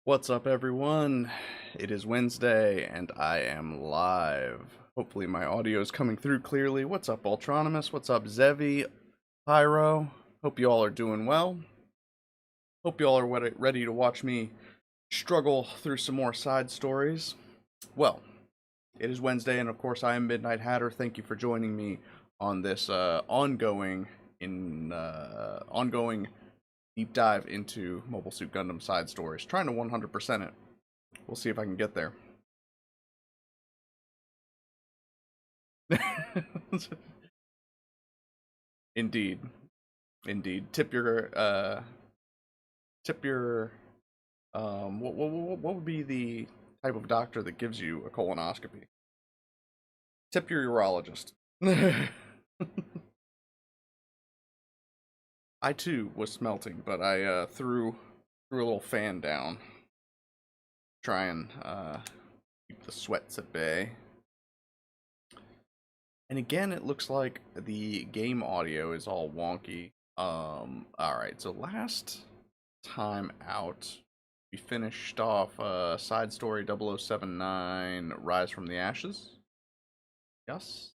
What's up, everyone? It is Wednesday, and I am live. Hopefully, my audio is coming through clearly. What's up, Ultronimus? What's up, Zevi? Pyro? Hope you all are doing well. Hope you all are ready to watch me struggle through some more side stories. Well, it is Wednesday, and of course, I am Midnight Hatter. Thank you for joining me on this ongoing deep dive into Mobile Suit Gundam Side Stories. Trying to 100% it. We'll see if I can get there. Indeed, indeed. What would be the type of doctor that gives you a colonoscopy? Tip your urologist. I too was smelting, but I threw a little fan down, try and keep the sweats at bay. And again, it looks like the game audio is all wonky. Alright, so last time out, we finished off Side Story 0079, Rise from the Ashes. Yes?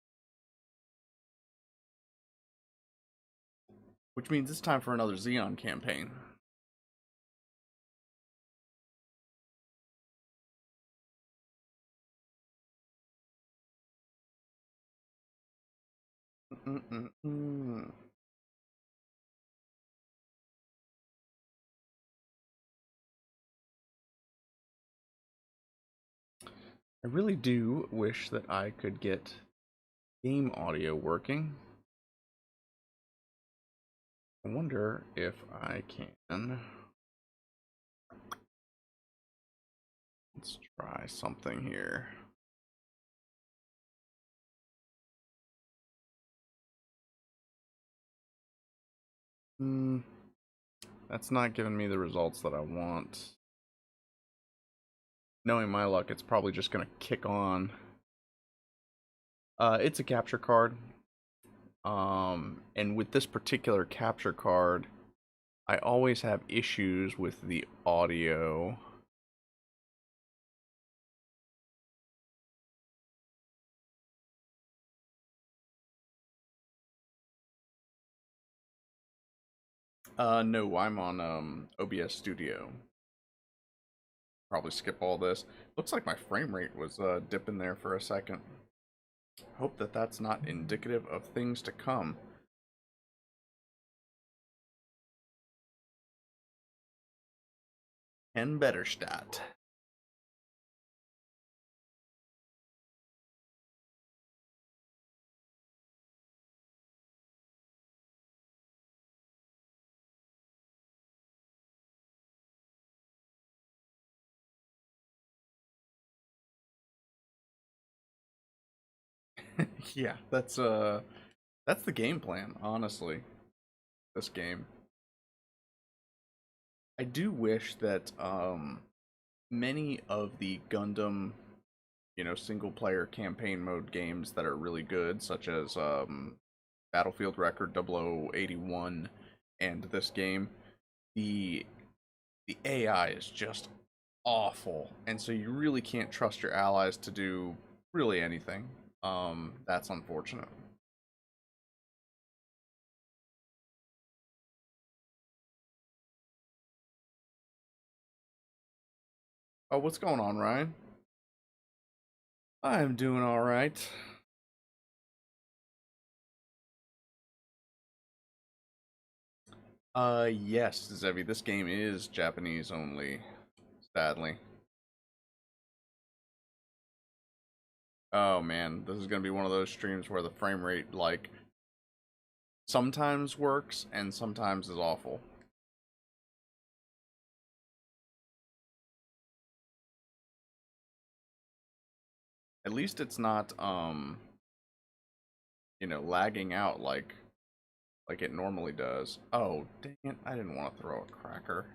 Which means it's time for another Xeon campaign. I really do wish that I could get game audio working. I wonder if I can. Let's try something here. That's not giving me the results that I want. Knowing my luck, it's probably just gonna kick on. It's a capture card. And with this particular capture card, I always have issues with the audio. No, I'm on OBS Studio. Probably skip all this. Looks like my frame rate was dipping there for a second. Hope that that's not indicative of things to come. And better stat. Yeah, that's the game plan, honestly. This game. I do wish that many of the Gundam, single player campaign mode games that are really good, such as Battlefield Record 0081 and this game, the AI is just awful, and so you really can't trust your allies to do really anything. That's unfortunate. Oh, what's going on, Ryan? I'm doing all right. Yes, Zevi, this game is Japanese only, sadly. Oh man, this is gonna be one of those streams where the frame rate, like, sometimes works and sometimes is awful. At least it's not, lagging out like it normally does. Oh, dang it, I didn't want to throw a cracker.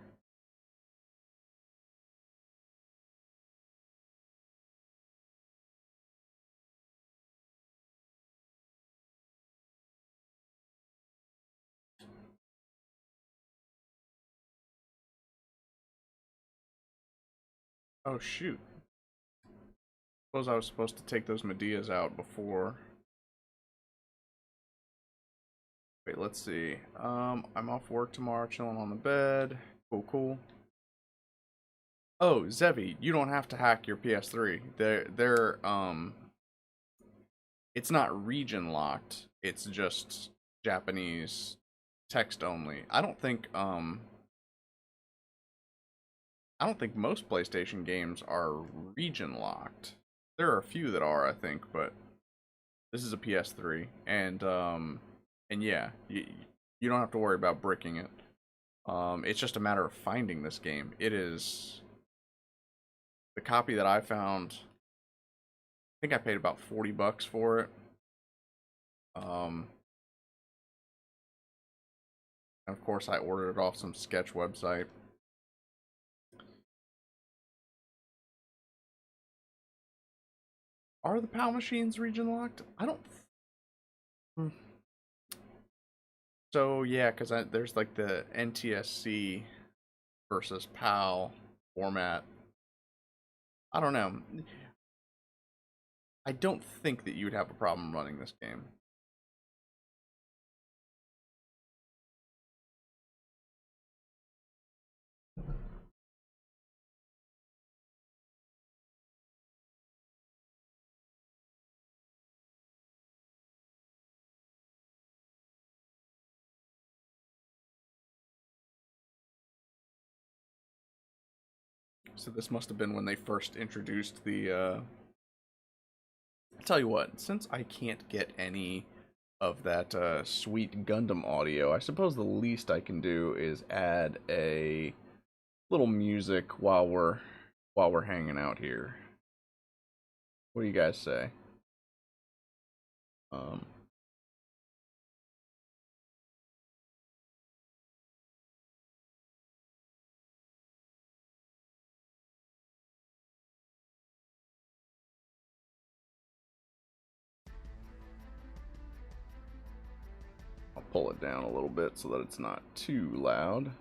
Oh shoot. Suppose I was supposed to take those Medeas out before. Wait, let's see. I'm off work tomorrow, chilling on the bed. Cool, cool. Oh, Zevi, you don't have to hack your PS3. It's not region locked. It's just Japanese text only. I don't think most PlayStation games are region locked. There are a few that are, I think, but this is a PS3, and yeah, you don't have to worry about bricking it. It's just a matter of finding this game. It is the copy that I found. I think I paid about $40 for it. And of course, I ordered it off some sketch website. Are the PAL machines region locked? I don't. So yeah, because there's like the NTSC versus PAL format. I don't know. I don't think that you would have a problem running this game. So this must have been when they first introduced the. I tell you what, since I can't get any of that Sweet Gundam audio, I suppose the least I can do is add a little music while we're hanging out here. What do you guys say? Um, I'll pull it down a little bit so that it's not too loud.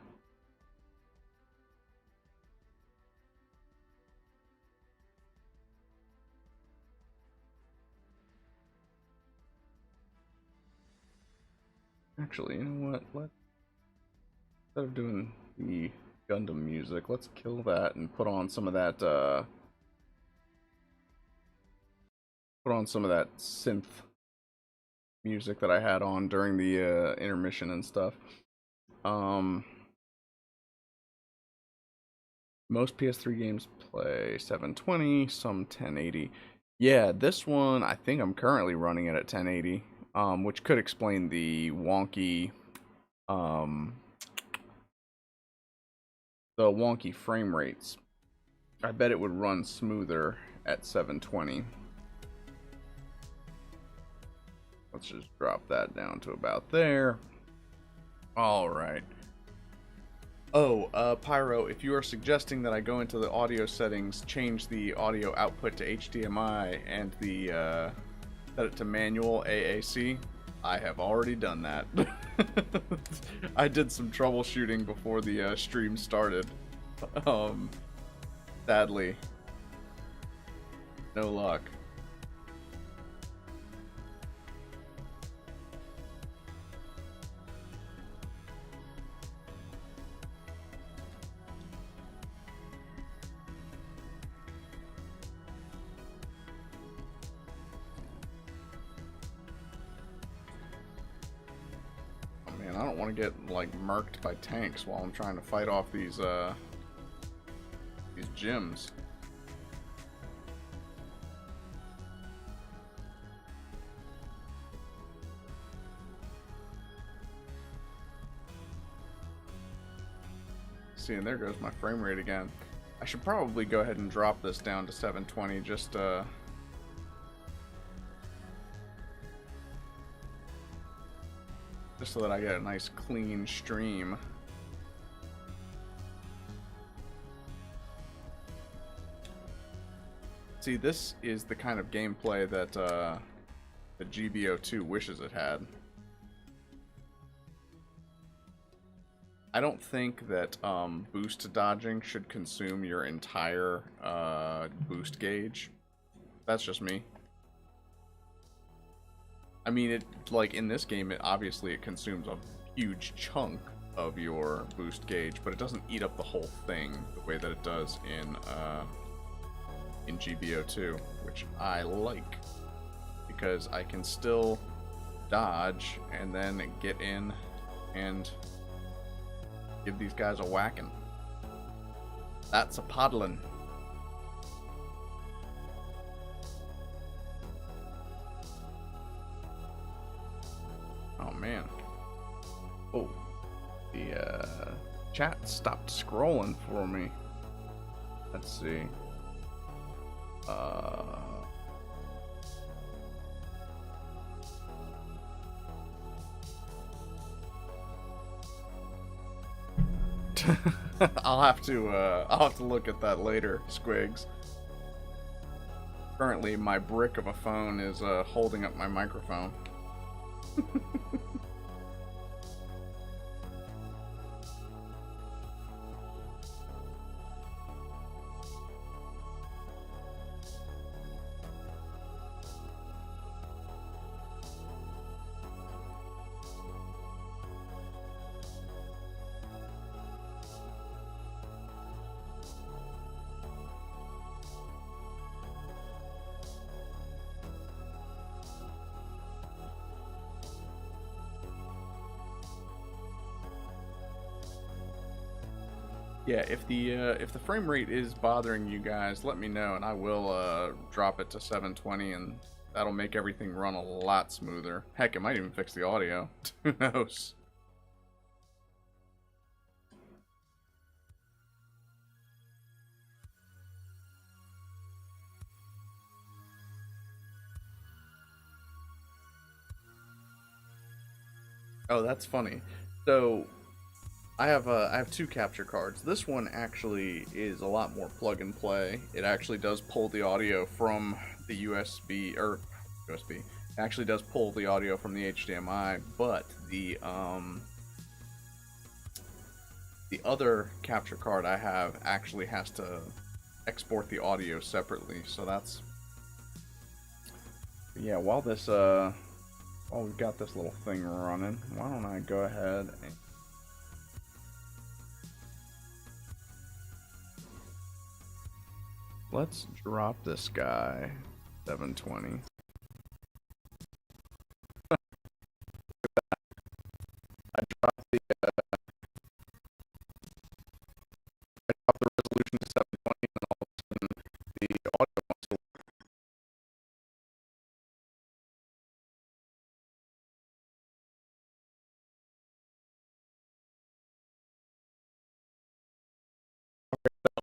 Actually, you know what? Instead of doing the Gundam music, let's kill that and put on some of that synth music that I had on during the intermission and stuff. Most PS3 games play 720, some 1080. Yeah, this one I think I'm currently running it at 1080, which could explain um, the wonky frame rates. I bet it would run smoother at 720. Let's just drop that down to about there. All right. Oh, Pyro, if you are suggesting that I go into the audio settings, change the audio output to HDMI, and set it to manual AAC, I have already done that. I did some troubleshooting before the stream started. Sadly, no luck. I don't want to get like murked by tanks while I'm trying to fight off these gyms. See, and there goes my frame rate again. I should probably go ahead and drop this down to 720 just so that I get a nice clean stream. See, this is the kind of gameplay that the GBO2 wishes it had. I don't think that boost dodging should consume your entire boost gauge. That's just me. I mean, it like in this game, it obviously it consumes a huge chunk of your boost gauge, but it doesn't eat up the whole thing the way that it does in GBO2, which I like because I can still dodge and then get in and give these guys a whacking. That's a podlin. Oh man. Oh, the chat stopped scrolling for me. Let's see. I'll have to look at that later, Squigs. Currently, my brick of a phone is holding up my microphone. Yeah, if the frame rate is bothering you guys, let me know and I will drop it to 720 and that'll make everything run a lot smoother. Heck, it might even fix the audio. Who knows? Oh, that's funny. So I have two capture cards. This one actually is a lot more plug and play. It actually does pull the audio from the USB or USB. It actually does pull the audio from the HDMI, but the other capture card I have actually has to export the audio separately. So that's yeah. While we've got this little thing running, why don't I go ahead and let's drop this guy 720. I dropped the resolution to 720 and all of a sudden the audio wants to a bit of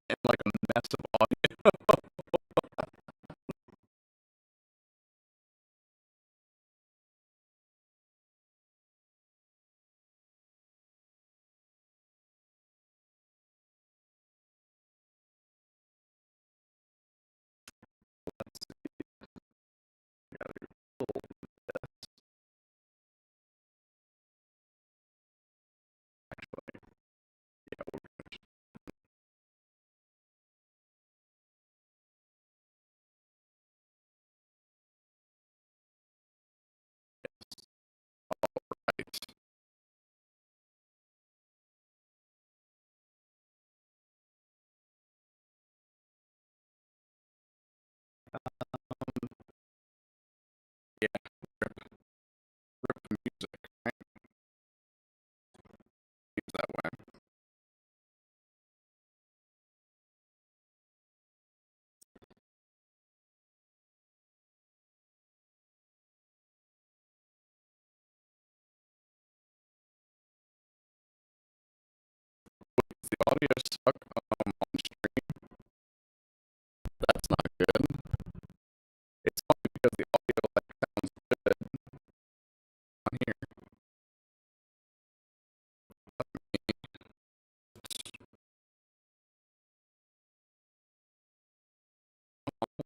and like a mess of audio. Right. Yeah, rip the music, right? Seems that way. Does the audio suck on stream? That's not good. It's funny because the audio like sounds good on here.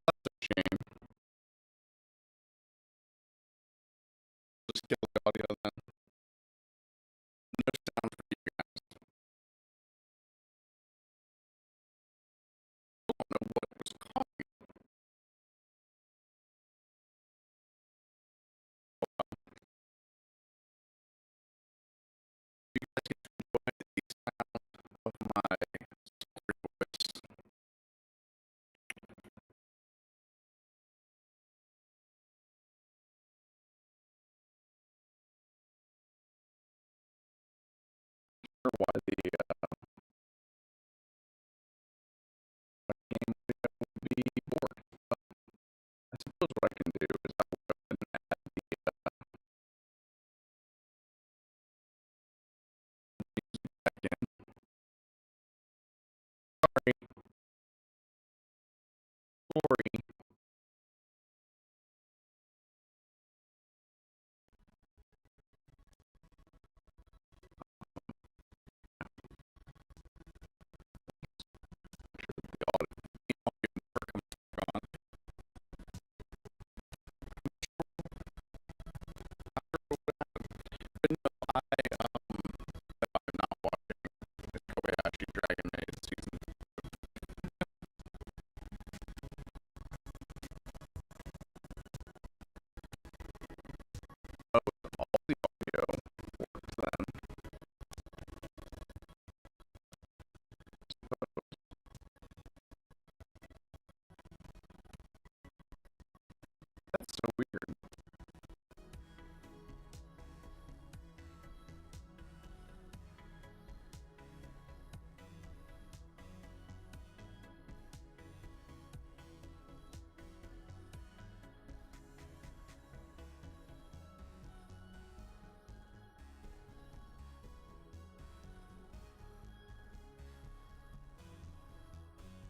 That's a shame. kill the audio then. No sound for you guys. I don't know what was causing of my voice. Or why the game would be bored. I suppose what I can do is I'll go ahead and add back in. Sorry, Lori. The audio never comes back on. But no, I'm not watching this Kobayashi Dragon Maid season. Oh, all the audio works then. That's so weird.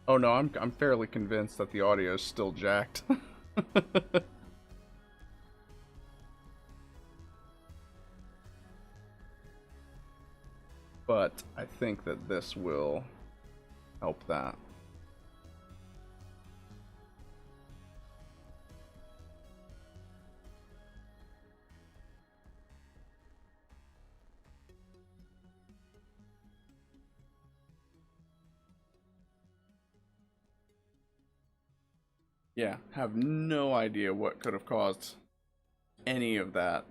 Oh no, I'm fairly convinced that the audio is still jacked. But I think that this will help that. Yeah, have no idea what could have caused any of that.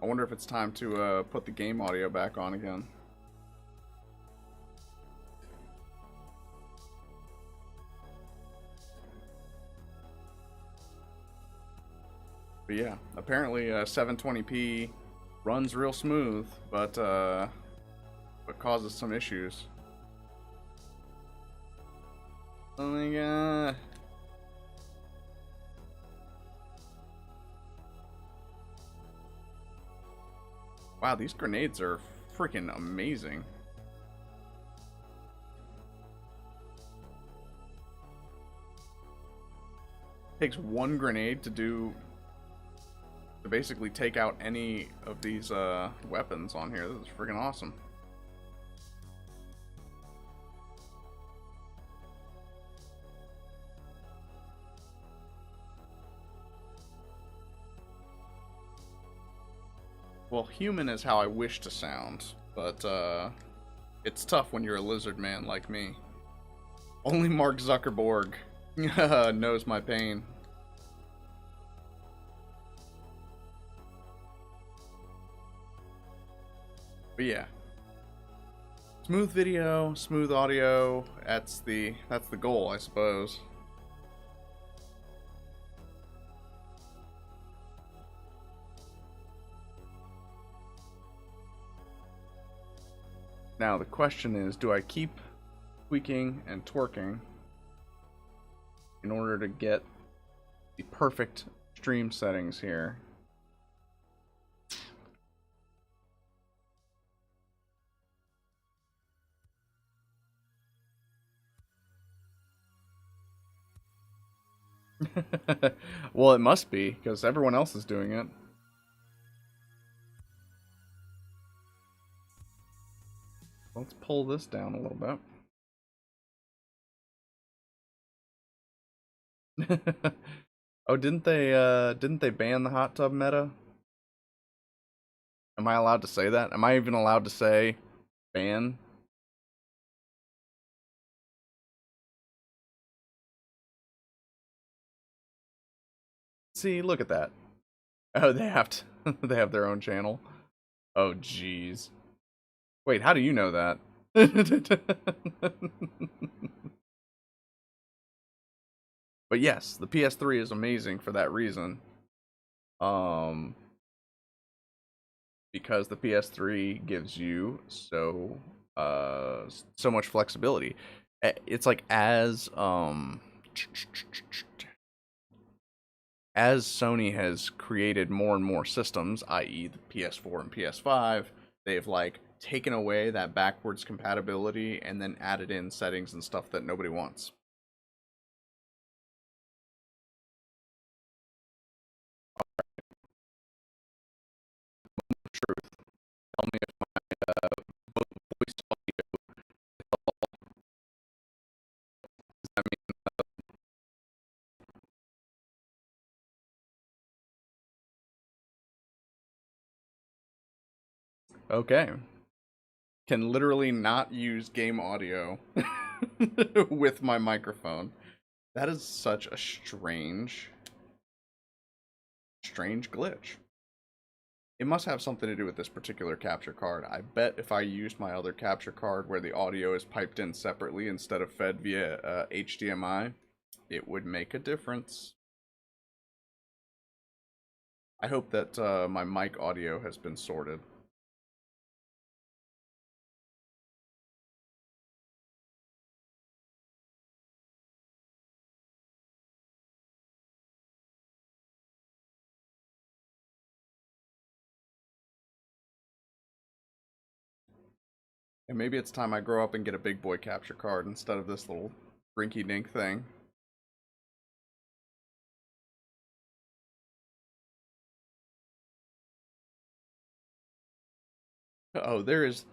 I wonder if it's time to put the game audio back on again. But yeah, apparently 720p runs real smooth, but causes some issues. Oh my god. Wow, these grenades are freaking amazing. Takes one grenade to basically take out any of these weapons on here. This is freaking awesome. Well, human is how I wish to sound, but it's tough when you're a lizard man like me. Only Mark Zuckerberg knows my pain. But yeah. Smooth video, smooth audio, that's the goal, I suppose. Now the question is, do I keep tweaking and twerking in order to get the perfect stream settings here? Well, it must be, because everyone else is doing it. Let's pull this down a little Oh, didn't they ban the hot tub meta? Am I allowed to say that? Am I even allowed to say ban? See, look at that. Oh, they have to they have their own channel. Oh, jeez. Wait, how do you know that? But yes, the PS3 is amazing for that reason. Um, because the PS3 gives you so much flexibility. It's like as Sony has created more and more systems, i.e. the PS4 and PS5, they've like taken away that backwards compatibility and then added in settings and stuff that nobody wants. Truth. Tell me if voice I mean, okay. Can literally not use game audio with my microphone. That is such a strange glitch. It must have something to do with this particular capture card. I bet if I used my other capture card where the audio is piped in separately instead of fed via HDMI, it would make a difference. I hope that my mic audio has been sorted. And maybe it's time I grow up and get a big boy capture card instead of this little rinky dink thing. Oh, there is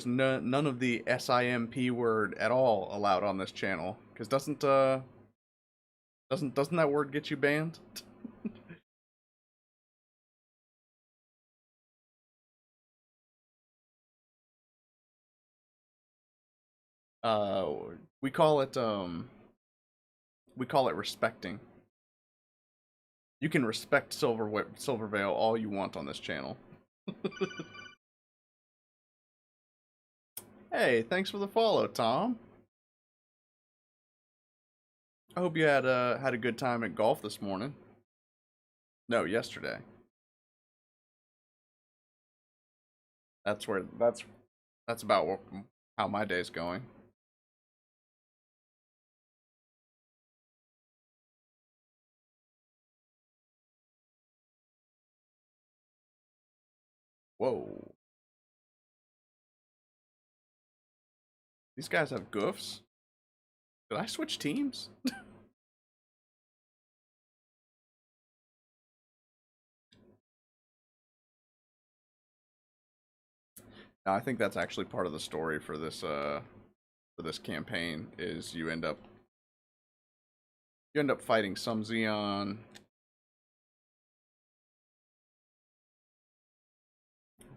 none of the SIMP word at all allowed on this channel. Cause doesn't that word get you banned? Uh, we call it respecting. You can respect Silvervale all you want on this channel. Hey, thanks for the follow, Tom. I hope you had a good time at golf this morning. No, yesterday. That's about how my day's going. Whoa, these guys have goofs. Did I switch teams? No, I think that's actually part of the story for this campaign is you end up fighting some Xeon.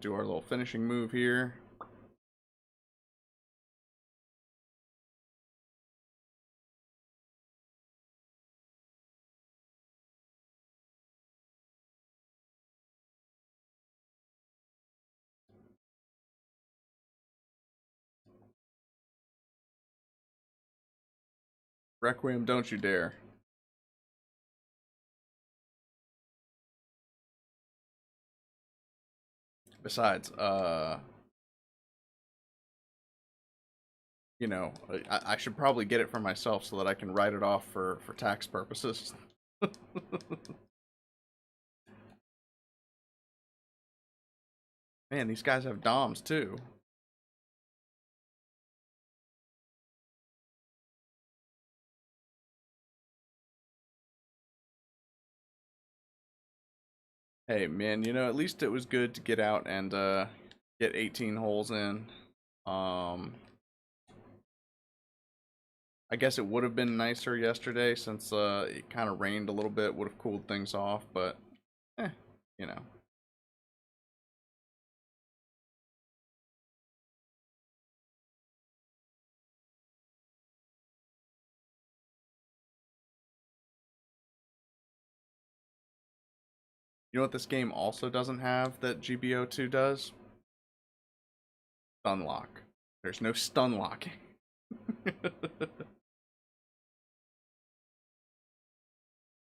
Do our little finishing move here. Requiem, don't you dare. Besides, you know, I should probably get it for myself so that I can write it off for tax purposes. Man, these guys have DOMs too. Hey, man, you know, at least it was good to get out and get 18 holes in. Um, I guess it would have been nicer yesterday since it kind of rained a little bit, would have cooled things off, but eh, you know. You know what this game also doesn't have that GBO2 does? Stun lock. There's no stun locking.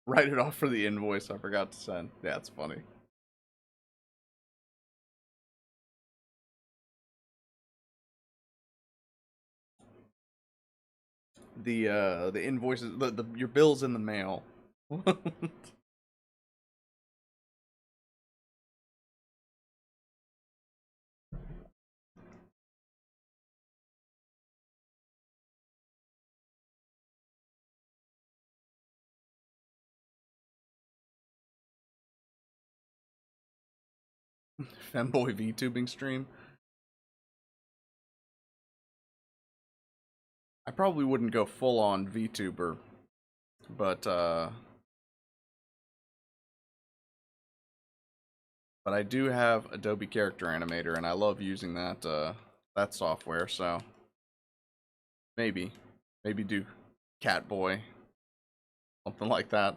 Write it off for the invoice I forgot to send. Yeah, it's funny. The invoices, the your bill's in the mail. Femboy VTubing stream. I probably wouldn't go full on VTuber, but but I do have Adobe Character Animator, and I love using that software. So maybe do Catboy, something like that.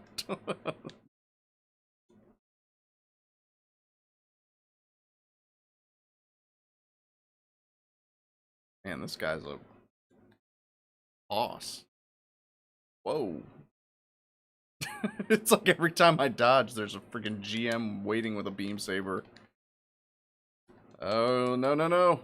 Man, this guy's a boss. Whoa. It's like every time I dodge, there's a freaking GM waiting with a beam saber. Oh, no, no, no.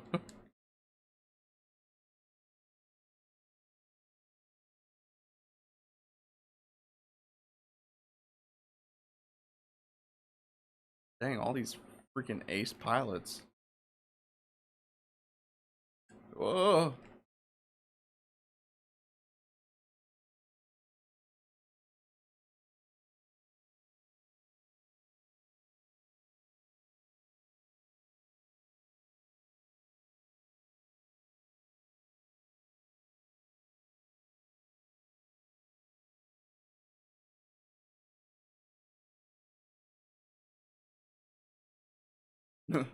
Dang, all these freaking ace pilots. Whoa.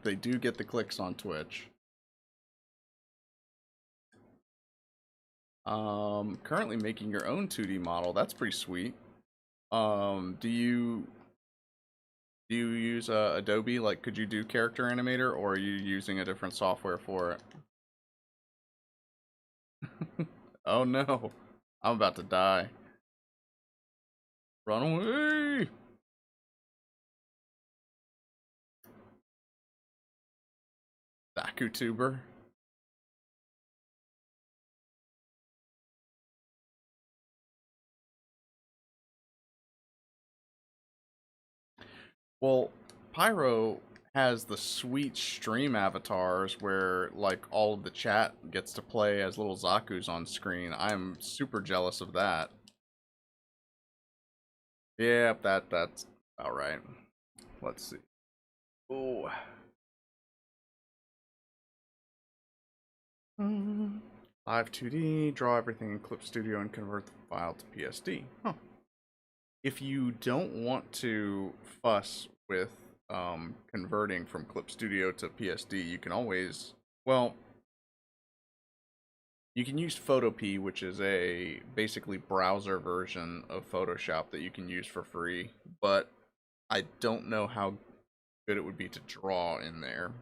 They do get the clicks on Twitch. Currently making your own 2D model. That's pretty sweet. Do you use Adobe? Like, could you do Character Animator, or are you using a different software for it? Oh no, I'm about to die. Run away! Bakutuber. Well, Pyro has the sweet stream avatars where like all of the chat gets to play as little Zaku's on screen. I'm super jealous of that. Yep, that's all right. Let's see. Oh. Live 2D, draw everything in Clip Studio and convert the file to PSD. Huh. If you don't want to fuss with converting from Clip Studio to PSD, you can always, well, you can use Photopea, which is a basically browser version of Photoshop that you can use for free, but I don't know how good it would be to draw in there.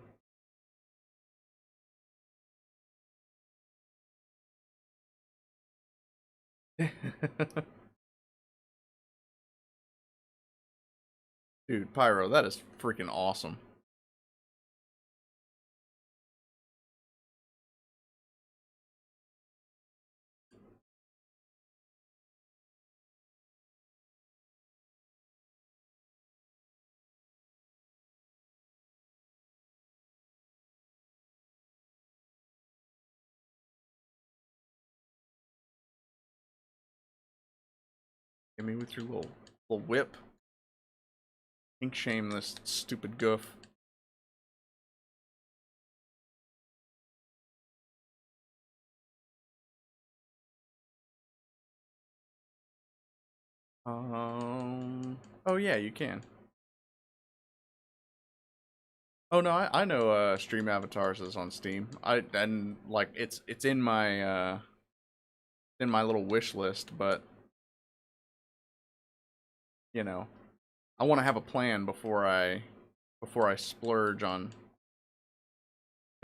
Dude, Pyro, that is freaking awesome. Hit me with your little whip. Pink shame this stupid goof. Oh yeah, you can. Oh no, I know Stream Avatars is on Steam. I and like it's in my little wish list, but you know, I want to have a plan before I splurge on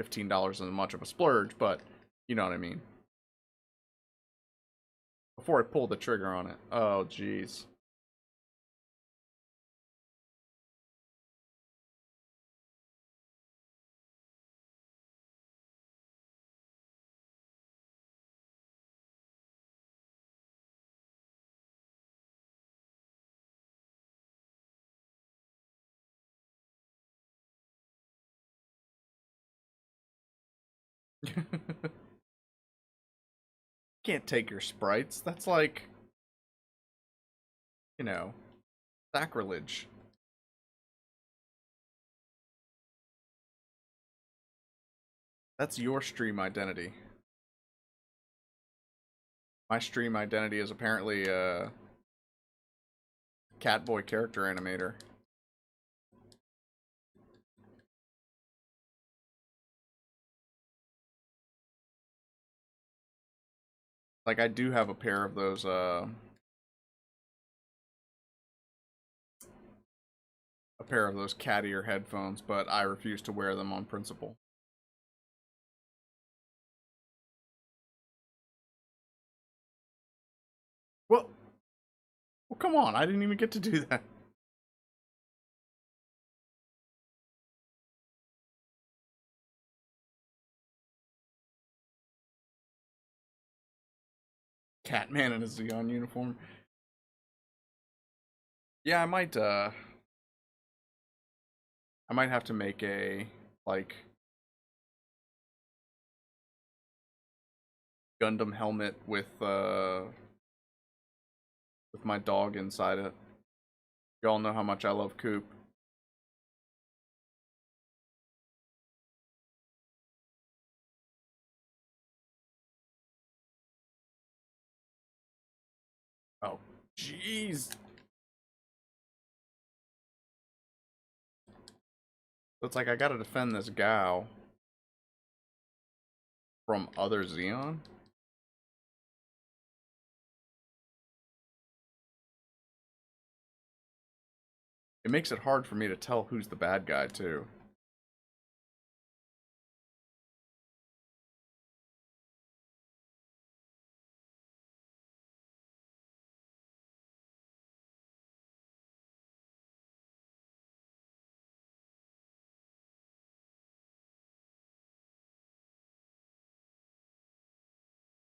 $15 isn't much of a splurge, but you know what I mean. Before I pull the trigger on it. Oh jeez. Can't take your sprites. That's like, you know, sacrilege. That's your stream identity. My stream identity is apparently Catboy character animator. Like I do have a pair of those cat ear headphones, but I refuse to wear them on principle. Well, well, come on! I didn't even get to do that. Catman in a Xeon uniform. Yeah, I might have to make a like Gundam helmet with my dog inside it. Y'all know how much I love Coop. Oh, jeez. It's like I gotta defend this Gao from other Xeon. It makes it hard for me to tell who's the bad guy too.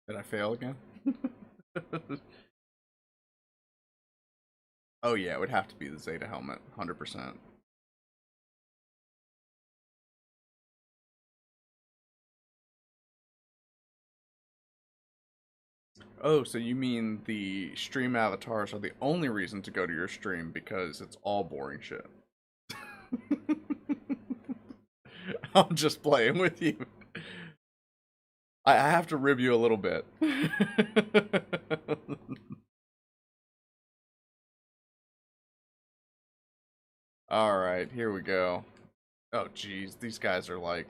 Did I fail again? Oh yeah, it would have to be the Zeta helmet, 100%. Oh, so you mean the stream avatars are the only reason to go to your stream because it's all boring shit. I'm just playing with you. I have to rib you a little bit. Alright, here we go. Oh, jeez, these guys are like...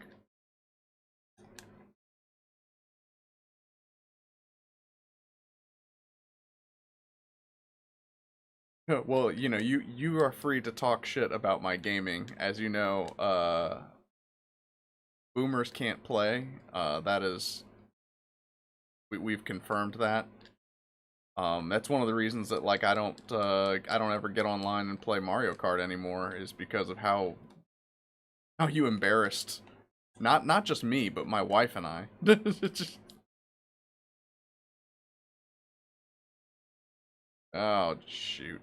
Well, you know, you are free to talk shit about my gaming. As you know, boomers can't play. That is... we've confirmed that. That's one of the reasons that like I don't ever get online and play Mario Kart anymore is because of how you embarrassed not just me but my wife and I. Oh shoot.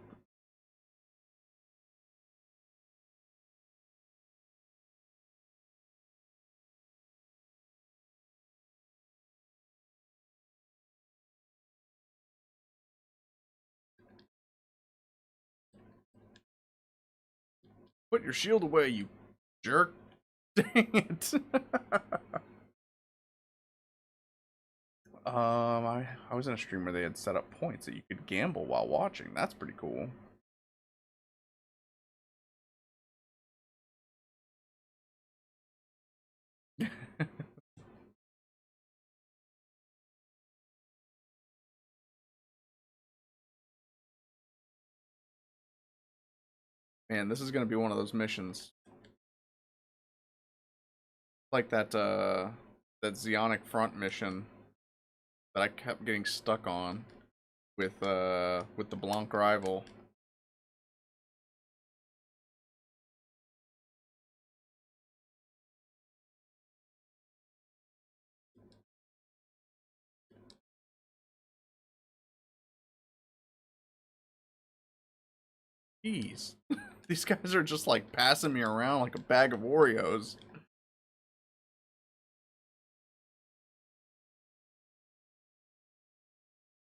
Put your shield away, you jerk. Dang it. I was in a stream where they had set up points that you could gamble while watching. That's pretty cool. Man, this is gonna be one of those missions like that Zeonic Front mission that I kept getting stuck on with the Blanc rival. Jeez. These guys are just like passing me around like a bag of Oreos.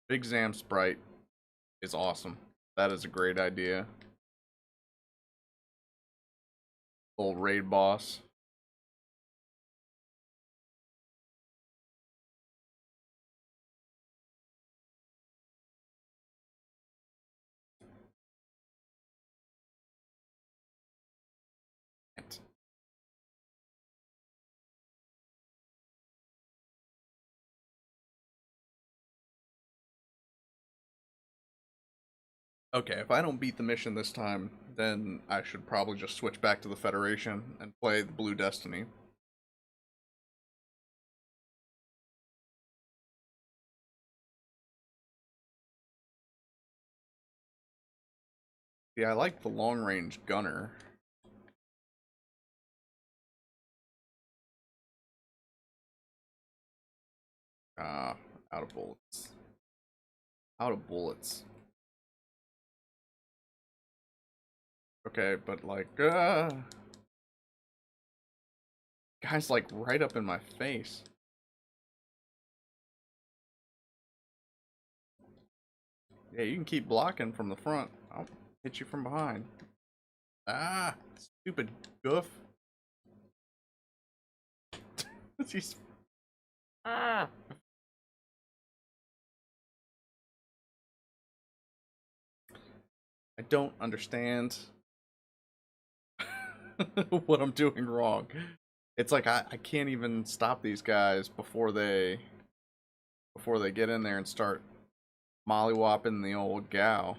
Big Zam Sprite is awesome. That is a great idea. Old raid boss. Okay, if I don't beat the mission this time, then I should probably just switch back to the Federation and play the Blue Destiny. Yeah, I like the long range gunner. Ah, out of bullets. Out of bullets. Okay, but like, guy's like right up in my face. Yeah, you can keep blocking from the front. I'll hit you from behind. Ah, stupid goof. He's... Ah. I don't understand what I'm doing wrong. It's like I can't even stop these guys before they get in there and start mollywopping the old gal.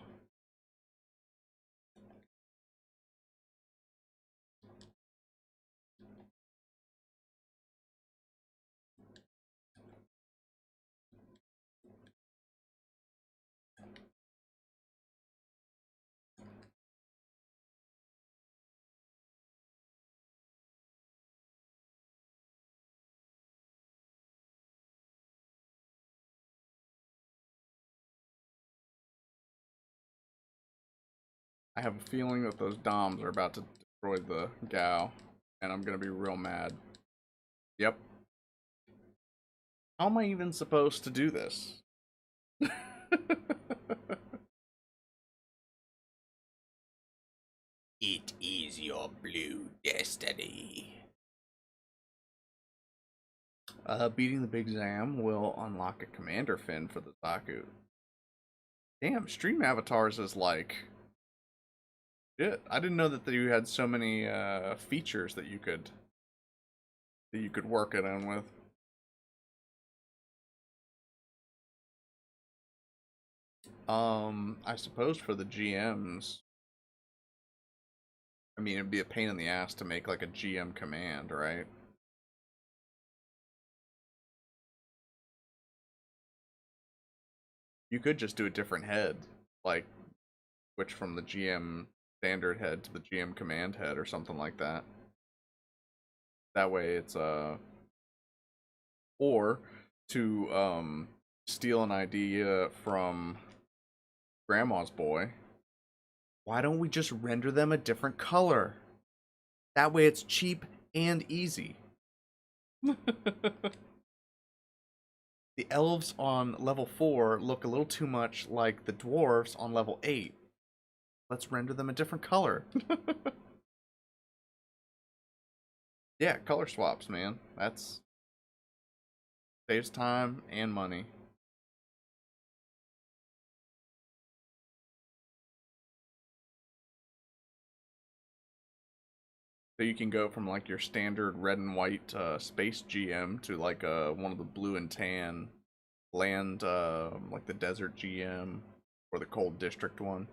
I have a feeling that those Doms are about to destroy the gal, and I'm gonna be real mad. Yep. How am I even supposed to do this? It is your blue destiny. Beating the Big Zam will unlock a commander fin for the Zaku. Damn, stream avatars is like shit. I didn't know that you had so many features that you could work it in with. I suppose for the GMs, I mean, it'd be a pain in the ass to make like a GM command, right? You could just do a different head, like switch from the GM standard head to the GM command head or something like that. That way it's or to steal an idea from Grandma's boy, why don't we just render them a different color? That way it's cheap and easy. The elves on level 4 look a little too much like the dwarves on level 8. Let's render them a different color. Yeah, color swaps, man. Saves time and money. So you can go from like your standard red and white space GM to like one of the blue and tan land, like the desert GM or the cold district one.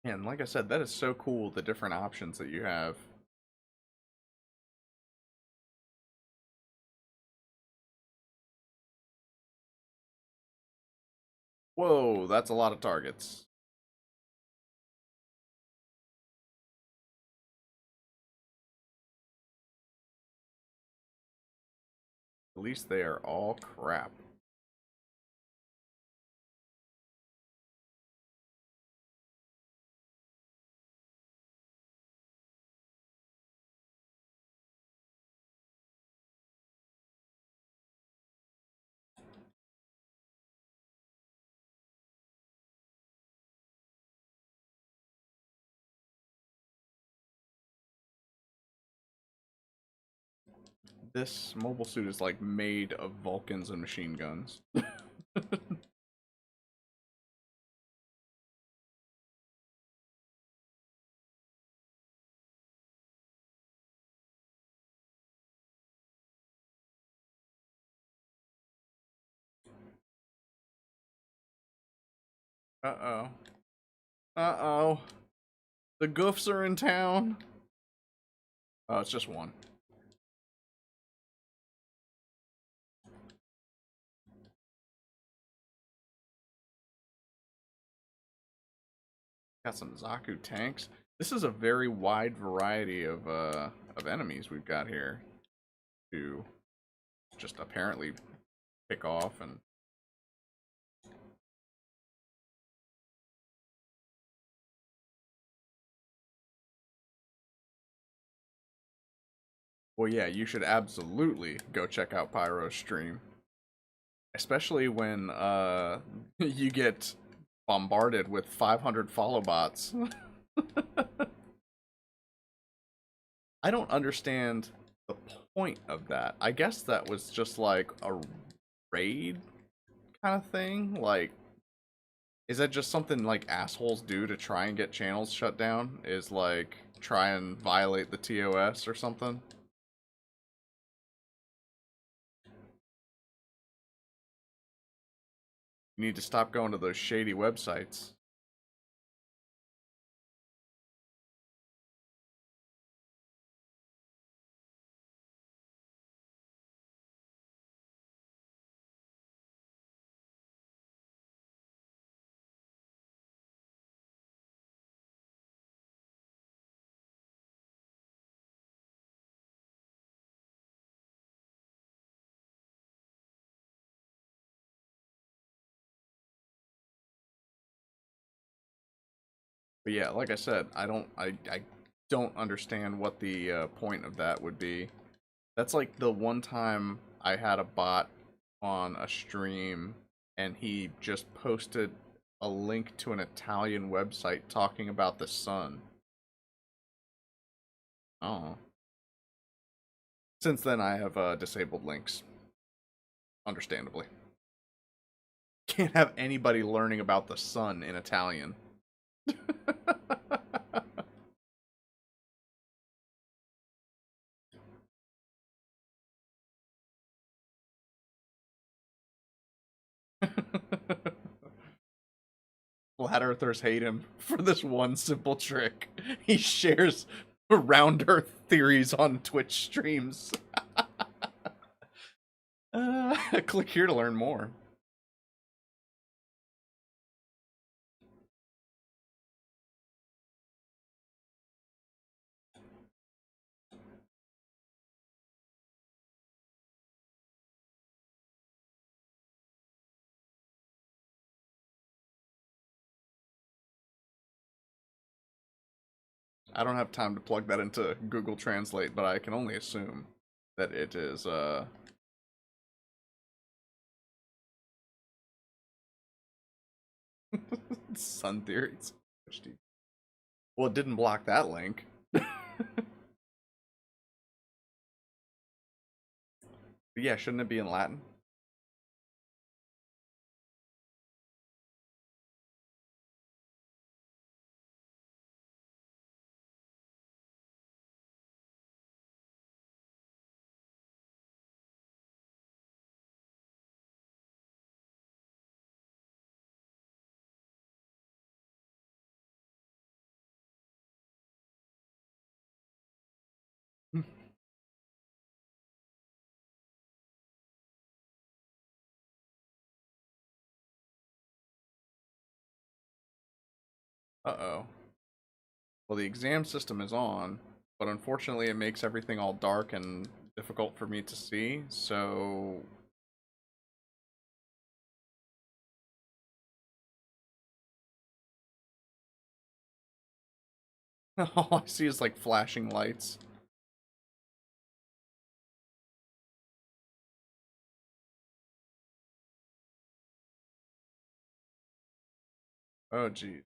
And like I said, that is so cool, the different options that you have. Whoa, that's a lot of targets. At least they are all crap. This mobile suit is like made of Vulcans and machine guns. Uh-oh. Uh-oh. The goofs are in town. Oh, it's just one. Got some Zaku tanks. This is a very wide variety of enemies we've got here to just apparently pick off. And well, yeah, you should absolutely go check out Pyro's stream, especially when you get bombarded with 500 follow bots. I don't understand the point of that. I guess that was just like a raid kind of thing. Like, is that just something like assholes do to try and get channels shut down? Is like try and violate the TOS or something? You need to stop going to those shady websites. But yeah, like I said, I don't understand what the point of that would be. That's like the one time I had a bot on a stream and he just posted a link to an Italian website talking about the sun. Oh. Since then, I have disabled links. Understandably. Can't have anybody learning about the sun in Italian. Flat Earthers hate him for this one simple trick. He shares round Earth theories on Twitch streams. Click here to learn more. I don't have time to plug that into Google Translate, but I can only assume that it is Sun Theories. Well, it didn't block that link. But yeah, shouldn't it be in Latin? Uh-oh. Well, the exam system is on, but unfortunately it makes everything all dark and difficult for me to see, so all I see is like flashing lights. Oh, geez.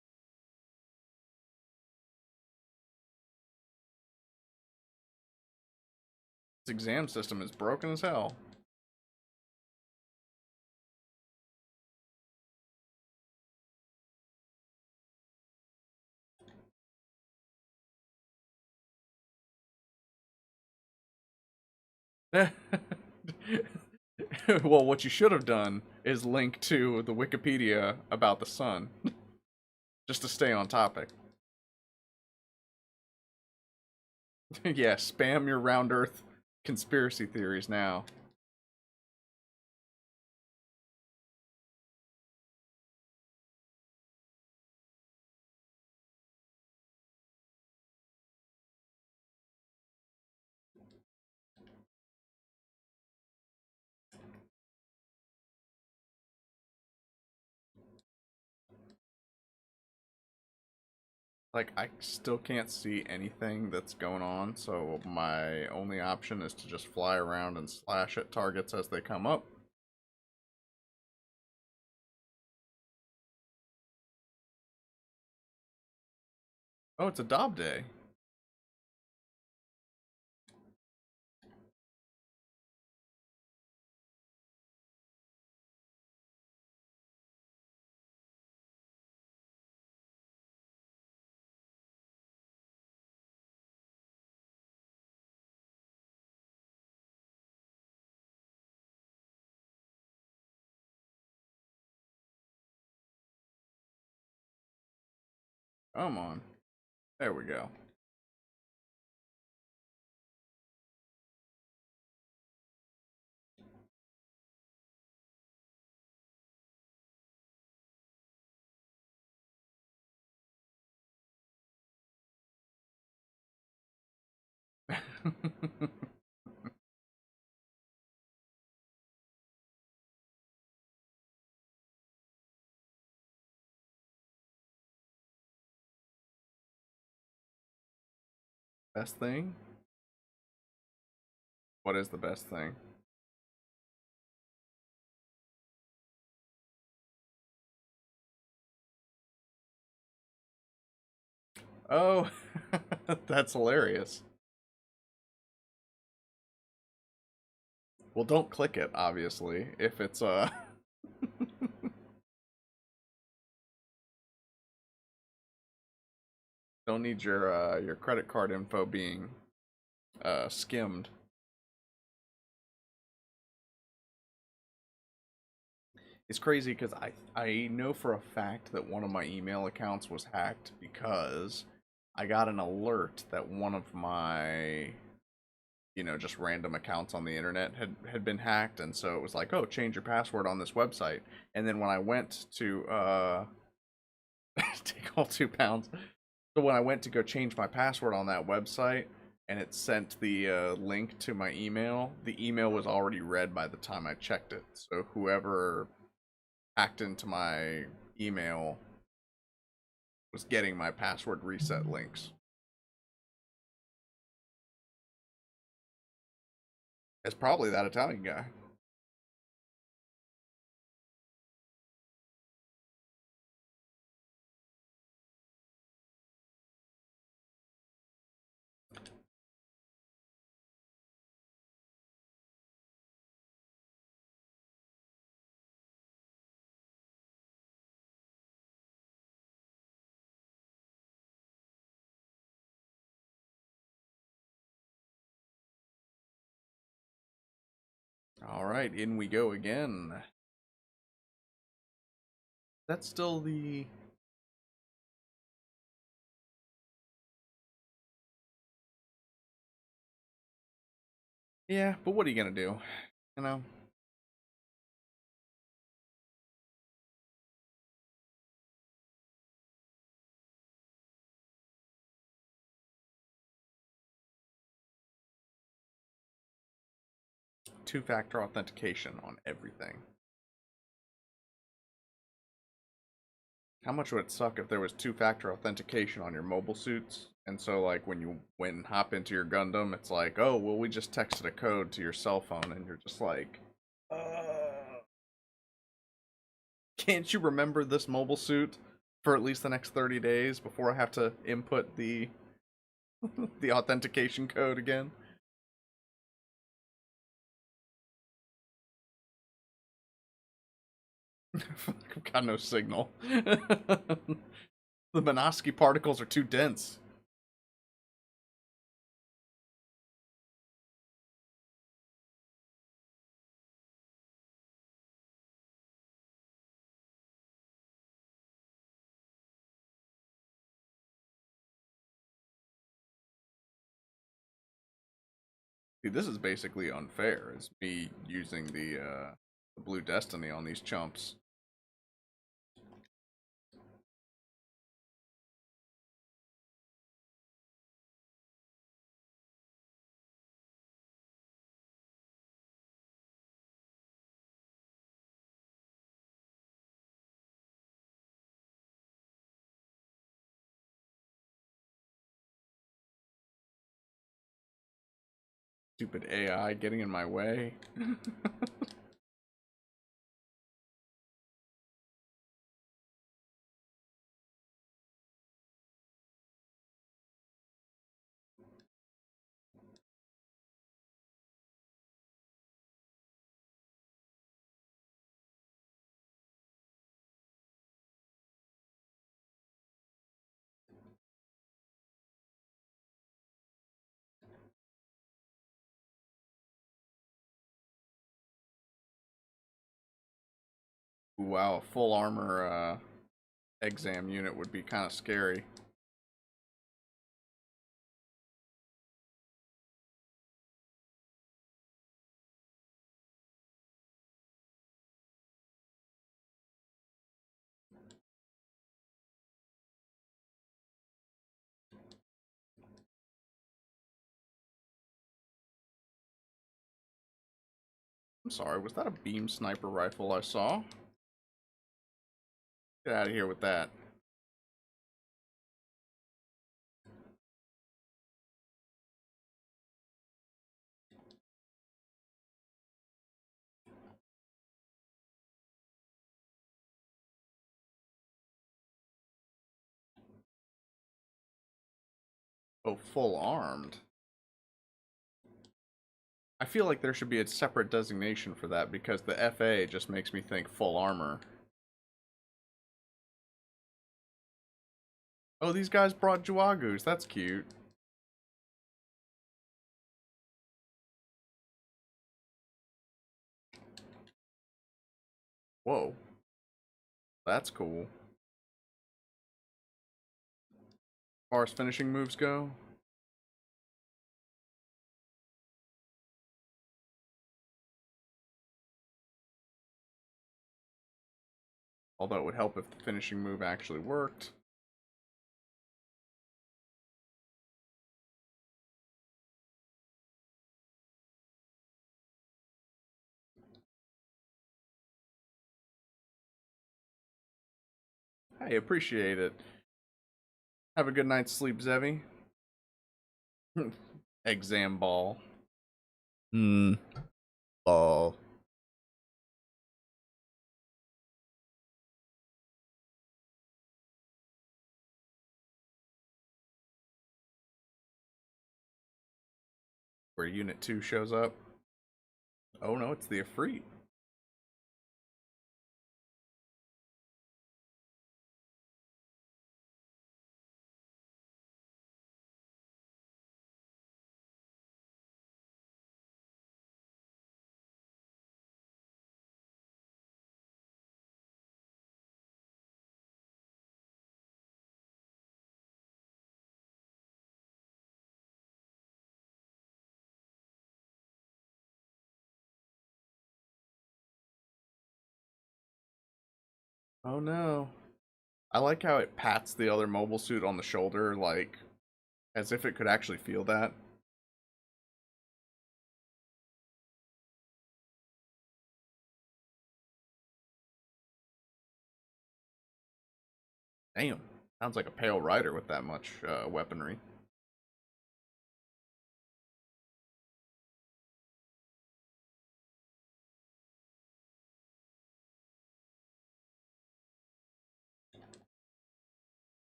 This exam system is broken as hell. Well, what you should have done is link to the Wikipedia about the sun, just to stay on topic. Yeah, spam your round earth conspiracy theories now. Like, I still can't see anything that's going on, so my only option is to just fly around and slash at targets as they come up. Oh, it's a Dob day. Come on. There we go. Best thing? What is the best thing? Oh, that's hilarious. Well, don't click it, obviously, if it's don't need your credit card info being skimmed. It's crazy because I know for a fact that one of my email accounts was hacked because I got an alert that one of my just random accounts on the internet had been hacked, and so it was like, oh, change your password on this website. And then when I went to take all 2 pounds, so when I went to go change my password on that website and it sent the link to my email, the email was already read by the time I checked it. So whoever hacked into my email was getting my password reset links. It's probably that Italian guy. All right, in we go again. That's still the. Yeah, but what are you gonna do? You know, two-factor authentication on everything. How much would it suck if there was two-factor authentication on your mobile suits? And so, like, when you hop into your Gundam, it's like, oh, well, we just texted a code to your cell phone, and you're just like, can't you remember this mobile suit for at least the next 30 days before I have to input the the authentication code again? I've got no signal. The Minosky particles are too dense. See, this is basically unfair. It's me using the Blue Destiny on these chumps. Stupid AI getting in my way. Wow, a full armor exam unit would be kind of scary. I'm sorry, was that a beam sniper rifle I saw? Get out of here with that. Oh, full armed. I feel like there should be a separate designation for that because the FA just makes me think full armor. Oh, these guys brought Juagus. That's cute. Whoa. That's cool. As far as finishing moves go, although it would help if the finishing move actually worked. I appreciate it. Have a good night's sleep, Zevi. Exam ball. Hmm. Oh. Where Unit 2 shows up. Oh no, it's the Efreet. Oh no. I like how it pats the other mobile suit on the shoulder, like, as if it could actually feel that. Damn. Sounds like a pale rider with that much weaponry.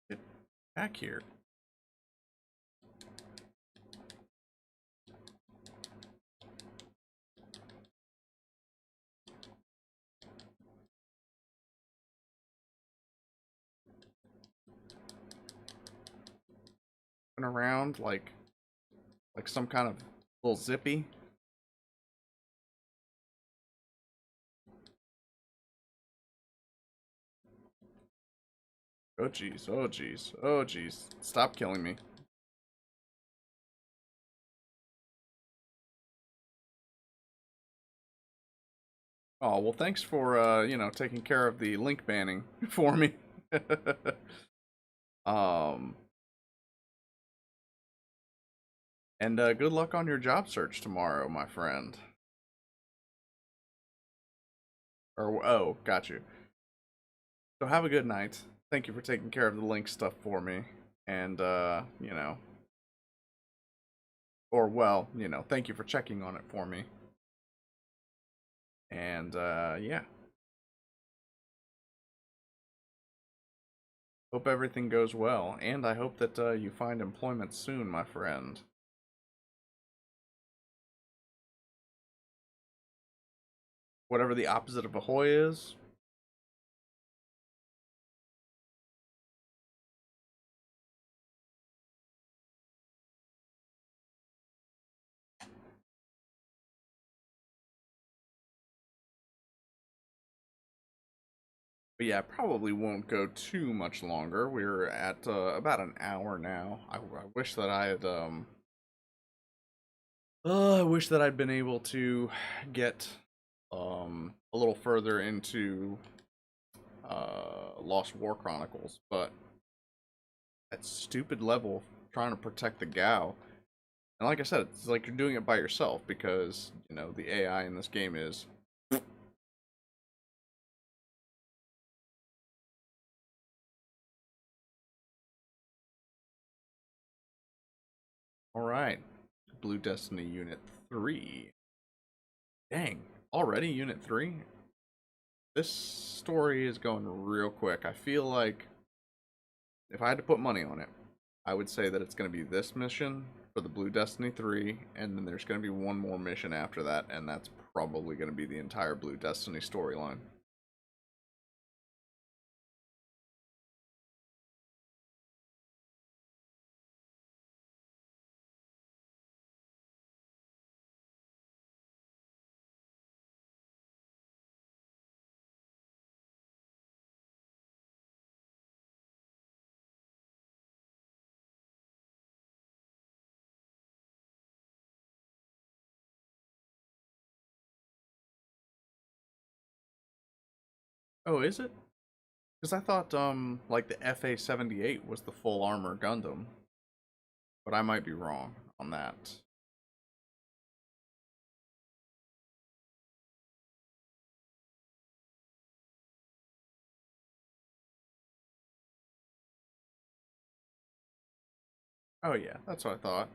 Get back here. Around like some kind of little zippy. Oh jeez, oh jeez, oh jeez. Stop killing me. Oh, well thanks for taking care of the link banning for me. um and good luck on your job search tomorrow, my friend. Or oh, got you. So have a good night. Thank you for taking care of the link stuff for me. And or well, thank you for checking on it for me. And yeah. Hope everything goes well, and I hope that you find employment soon, my friend. Whatever the opposite of ahoy is. But yeah, probably won't go too much longer. We're at about an hour now. I wish that I had I wish that I'd been able to get a little further into Lost War Chronicles, but that stupid level trying to protect the Gao. And like I said, it's like you're doing it by yourself because, the AI in this game is. Alright. Blue Destiny Unit 3. Dang. Already Unit 3? This story is going real quick. I feel like if I had to put money on it, I would say that it's going to be this mission for the Blue Destiny 3, and then there's going to be one more mission after that, and that's probably going to be the entire Blue Destiny storyline. Oh, is it? Because I thought, like the FA-78 was the full armor Gundam, but I might be wrong on that. Oh yeah, that's what I thought.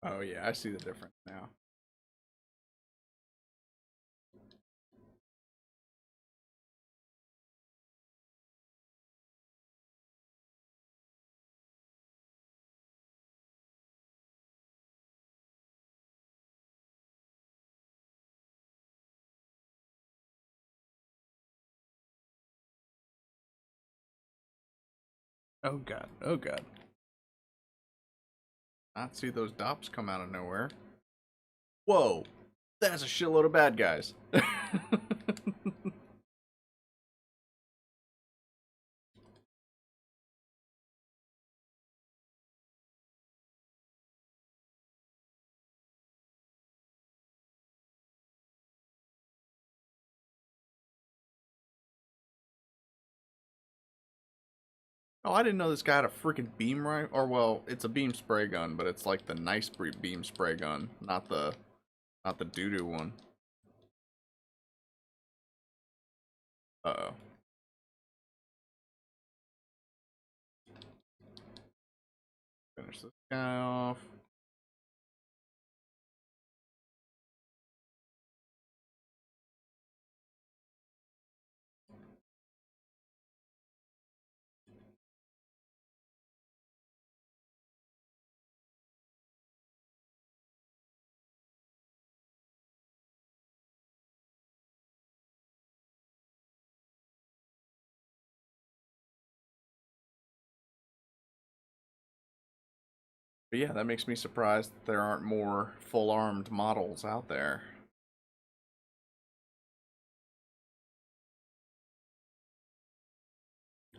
Oh yeah, I see the difference now. Oh god, oh god. Not see those dops come out of nowhere. Whoa, that's a shitload of bad guys. Oh, I didn't know this guy had a freaking beam rifle. Or well, it's a beam spray gun, but it's like the nice beam spray gun, not the doo doo one. Uh oh. Finish this guy off. But yeah, that makes me surprised that there aren't more full armed models out there.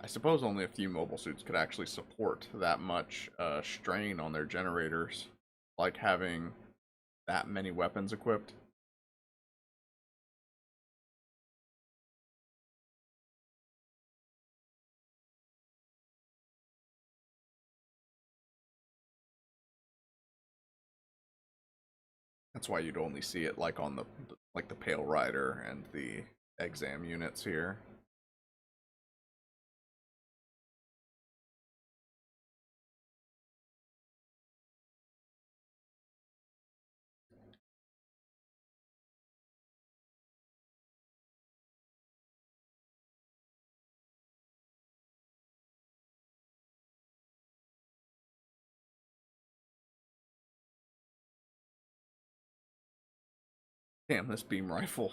I suppose only a few mobile suits could actually support that much strain on their generators, like having that many weapons equipped. That's why you'd only see it like on the like the Pale Rider and the exam units here. Damn, this beam rifle.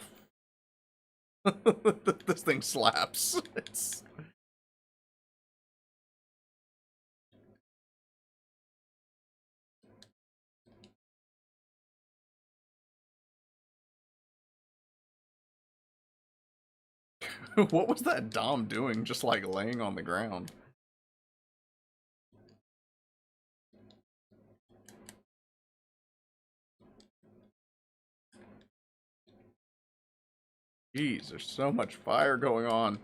This thing slaps. It's what was that Dom doing? Just like laying on the ground. Jeez, there's so much fire going on.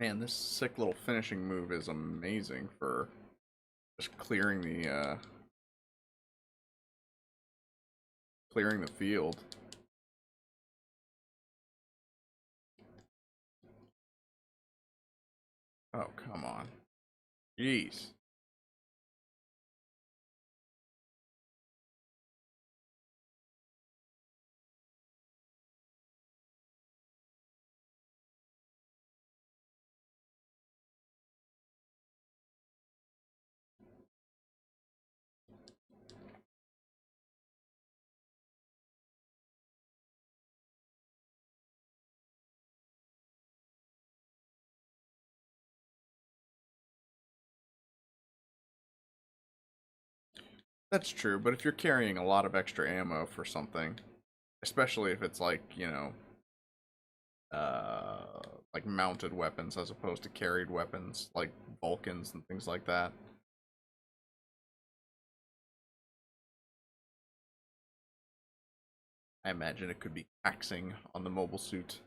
Man, this sick little finishing move is amazing for just clearing the field. Oh, come on. Jeez. That's true, but if you're carrying a lot of extra ammo for something, especially if it's like, you know, uh, like mounted weapons as opposed to carried weapons, like Vulcans and things like that. I imagine it could be taxing on the mobile suit.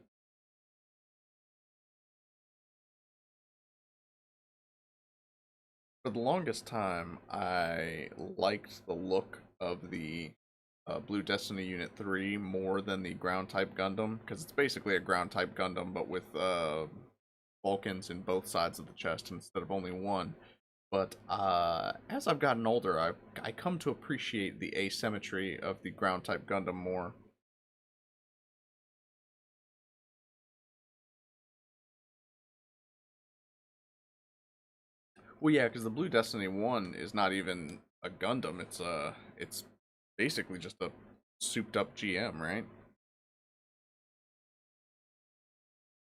For the longest time, I liked the look of the Blue Destiny Unit 3 more than the ground type Gundam, because it's basically a ground type Gundam, but with Vulcans in both sides of the chest instead of only one. But as I've gotten older, I come to appreciate the asymmetry of the ground type Gundam more. Well, yeah, because the Blue Destiny 1 is not even a Gundam. It's basically just a souped up GM, right?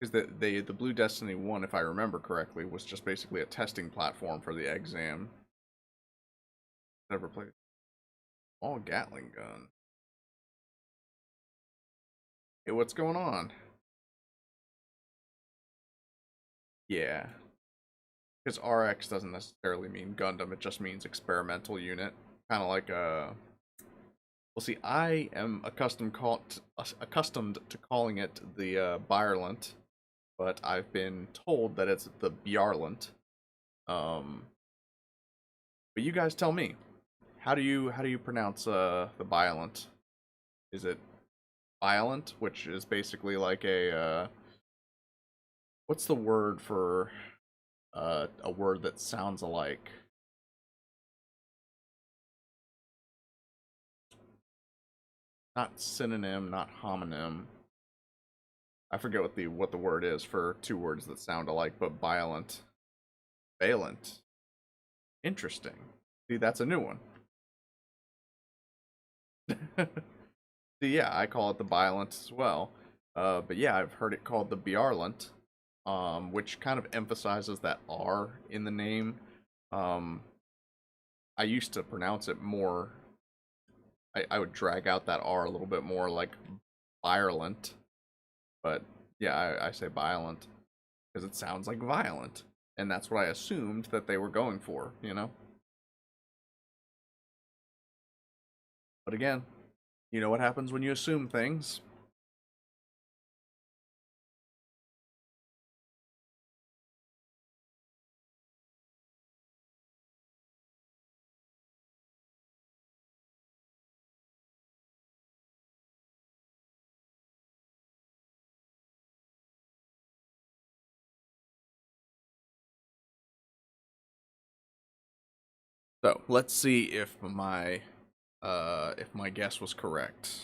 Because the Blue Destiny 1, if I remember correctly, was just basically a testing platform for the exam. Never played all Gatling gun. Hey, what's going on? Yeah, because RX doesn't necessarily mean Gundam. It just means experimental unit, kind of like a. Well, see, I am accustomed to calling it the Byrlant, but I've been told that it's the Bjarlant. Um, but you guys tell me, how do you pronounce the Bylant? Is it violent, which is basically like a what's the word for a word that sounds alike? Not synonym, not homonym. I forget what the word is for two words that sound alike, but violent, valent. Interesting. See, that's a new one. See, yeah, I call it the violent as well. But yeah, I've heard it called the Bjarlant, which kind of emphasizes that R in the name. Um, I used to pronounce it more. I would drag out that R a little bit more, like violent. But yeah, I say violent because it sounds like violent, and that's what I assumed that they were going for, you know. But again, you know what happens when you assume things. So let's see if my guess was correct.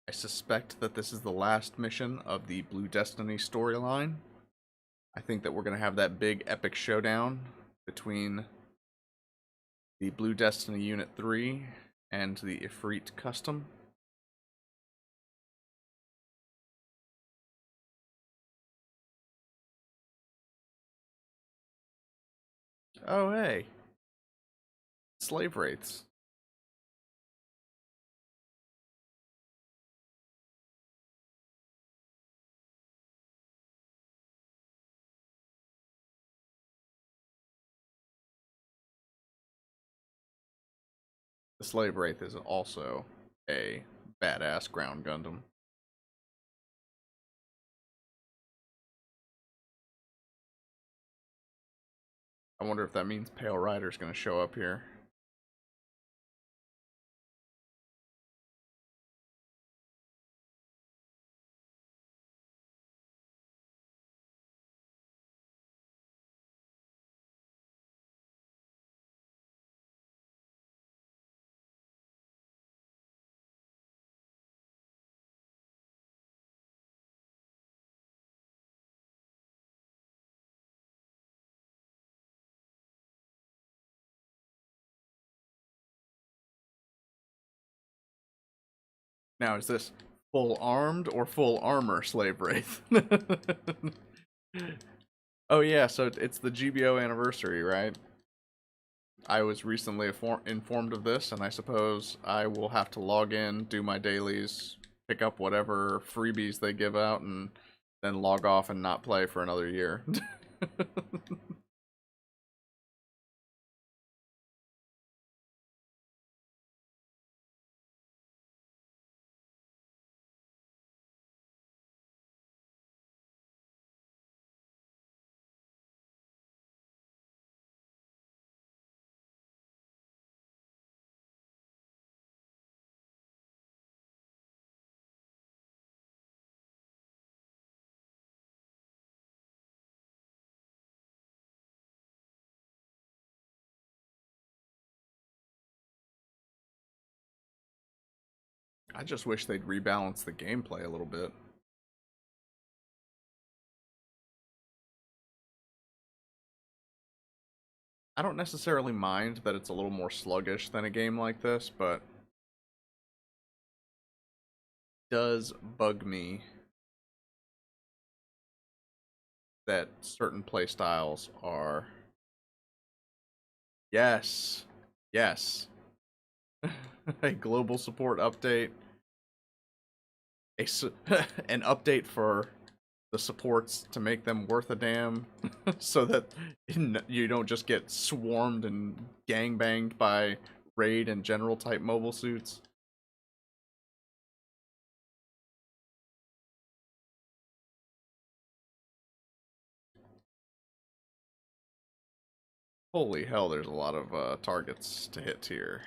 I suspect that this is the last mission of the Blue Destiny storyline. I think that we're gonna have that big epic showdown between the Blue Destiny Unit 3 and the Ifrit Custom. Oh hey, slave wraiths. The slave wraith is also a badass ground Gundam. I wonder if that means Pale Rider's gonna show up here. Now, is this full armed or full armor slave wraith? Oh yeah, so it's the GBO anniversary, right? I was recently informed of this, and I suppose I will have to log in, do my dailies, pick up whatever freebies they give out, and then log off and not play for another year. I just wish they'd rebalance the gameplay a little bit. I don't necessarily mind that it's a little more sluggish than a game like this, but it does bug me that certain playstyles are. Yes, yes. A global support update, an update for the supports to make them worth a damn, so that you don't just get swarmed and gangbanged by raid and general type mobile suits. Holy hell, there's a lot of targets to hit here.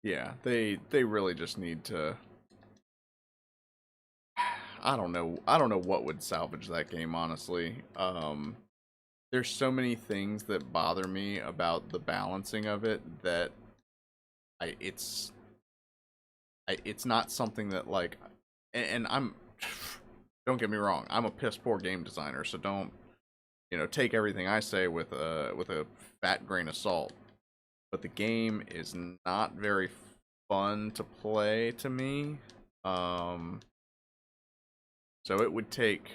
Yeah, they really just need to. I don't know. I don't know what would salvage that game, honestly. There's so many things that bother me about the balancing of it that I it's not something that like, and I'm don't get me wrong, I'm a piss poor game designer, so don't take everything I say with a fat grain of salt. But the game is not very fun to play to me. Um, so it would take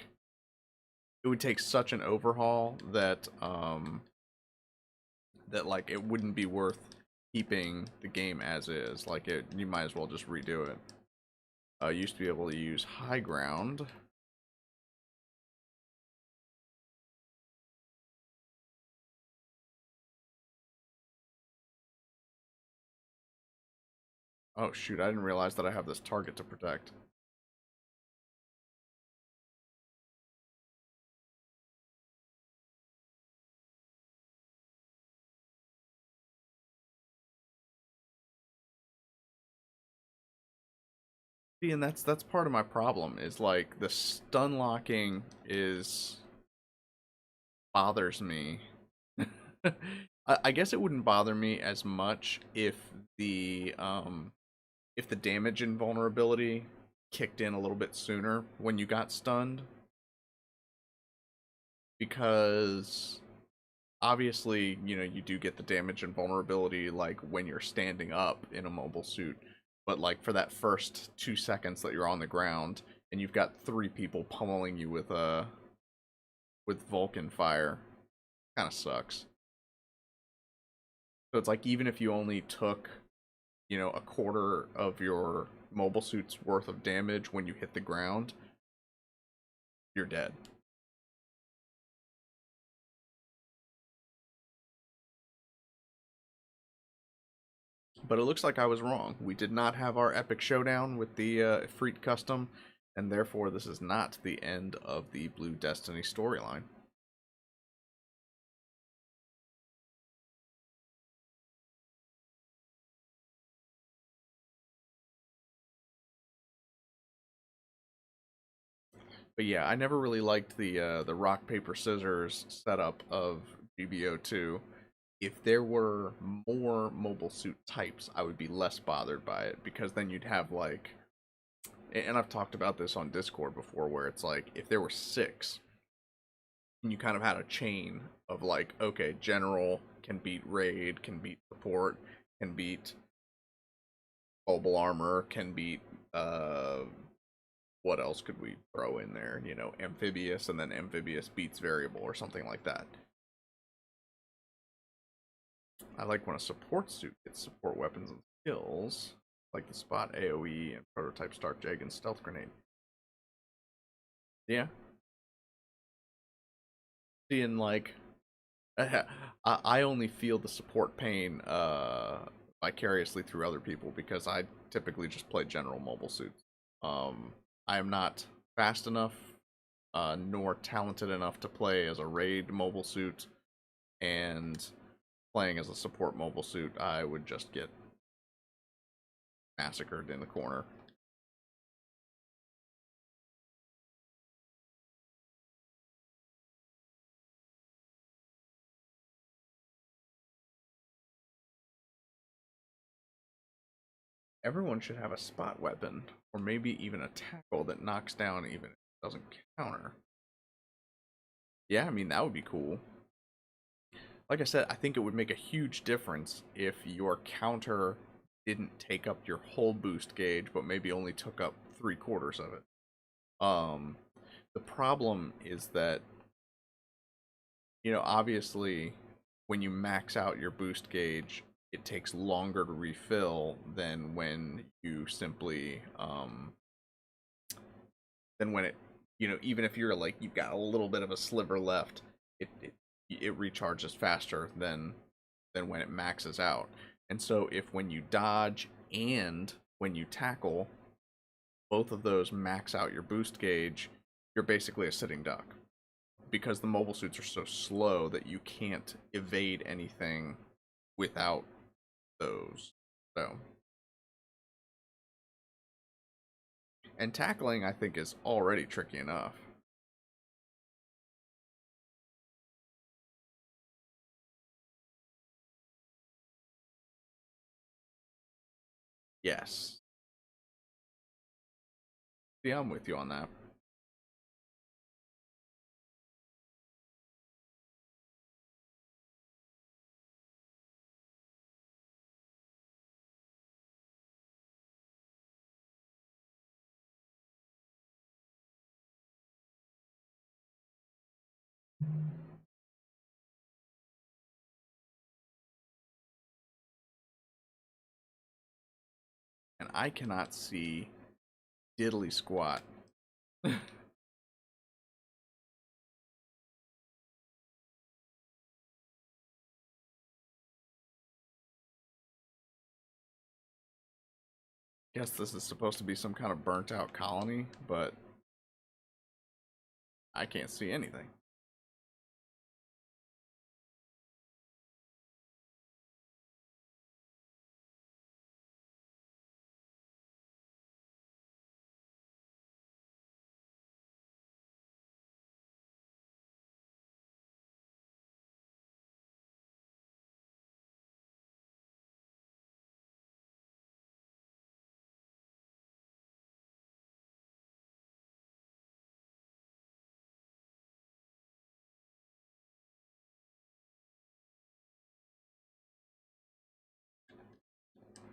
such an overhaul that that like it wouldn't be worth keeping the game as is. Like you might as well just redo it. Used to be able to use high ground. Oh shoot, I didn't realize that I have this target to protect. See, and that's part of my problem is like the stun locking is bothers me. I guess it wouldn't bother me as much if the damage invulnerability kicked in a little bit sooner when you got stunned, because obviously, you do get the damage and vulnerability like when you're standing up in a mobile suit, but like for that first 2 seconds that you're on the ground and you've got three people pummeling you with Vulcan fire, kind of sucks. So it's like even if you only took, a quarter of your mobile suit's worth of damage when you hit the ground, you're dead. But it looks like I was wrong. We did not have our epic showdown with the Freak custom, and therefore this is not the end of the Blue Destiny storyline. But yeah, I never really liked the rock paper scissors setup of GBO2. If there were more mobile suit types, I would be less bothered by it, because then you'd have like, and I've talked about this on Discord before, where it's like if there were six, and you kind of had a chain of like, okay, general can beat raid, can beat support, can beat mobile armor, can beat uh what else could we throw in there? You know, amphibious, and then amphibious beats variable or something like that. I like when a support suit gets support weapons and skills, like the spot AoE and prototype Stark Jag and stealth grenade. Yeah. Seeing like I only feel the support pain vicariously through other people because I typically just play general mobile suits. I am not fast enough nor talented enough to play as a raid mobile suit, and playing as a support mobile suit, I would just get massacred in the corner. Everyone should have a spot weapon, or maybe even a tackle that knocks down even if it doesn't counter. Yeah, I mean, that would be cool. Like I said, I think it would make a huge difference if your counter didn't take up your whole boost gauge, but maybe only took up 3/4 of it. Um, the problem is that, you know, obviously, when you max out your boost gauge, it takes longer to refill than when you simply, than when it, you know, even if you're like, you've got a little bit of a sliver left, it recharges faster than when it maxes out. And so if when you dodge and when you tackle, both of those max out your boost gauge, you're basically a sitting duck. Because the mobile suits are so slow that you can't evade anything without those. So, and tackling I think is already tricky enough. Yes. Yeah, I'm with you on that. And I cannot see diddly squat. Guess this is supposed to be some kind of burnt out colony, but I can't see anything.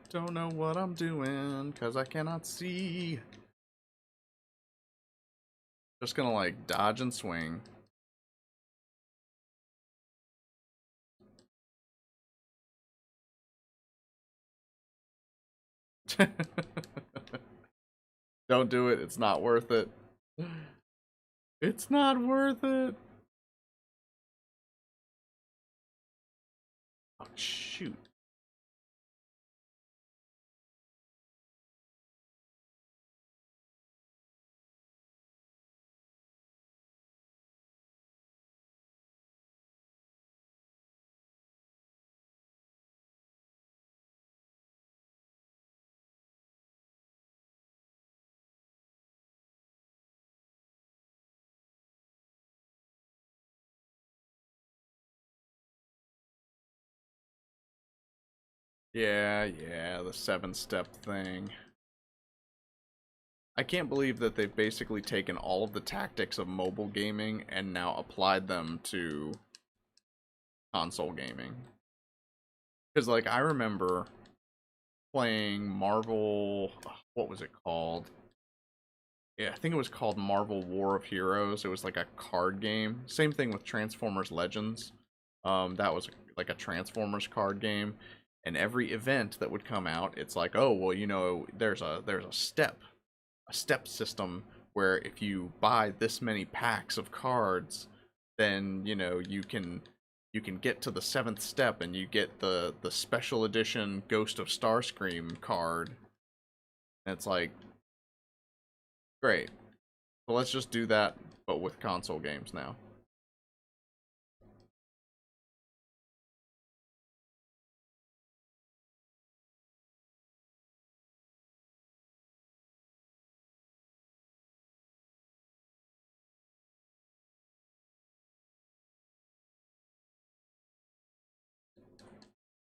Don't know what I'm doing because I cannot see. Just gonna like dodge and swing. Don't do it. It's not worth it. It's not worth it. Oh, shoot. Yeah, the 7-step thing. I can't believe that they've basically taken all of the tactics of mobile gaming and now applied them to console gaming. Because like I remember playing Marvel. What was it called? Yeah, I think it was called Marvel War of Heroes. It was like a card game. Same thing with Transformers Legends. That was like a Transformers card game, and every event that would come out, it's like, oh well, there's a step system where if you buy this many packs of cards, then you can get to the seventh step and you get the special edition Ghost of Starscream card. And it's like, great. So let's just do that, but with console games now.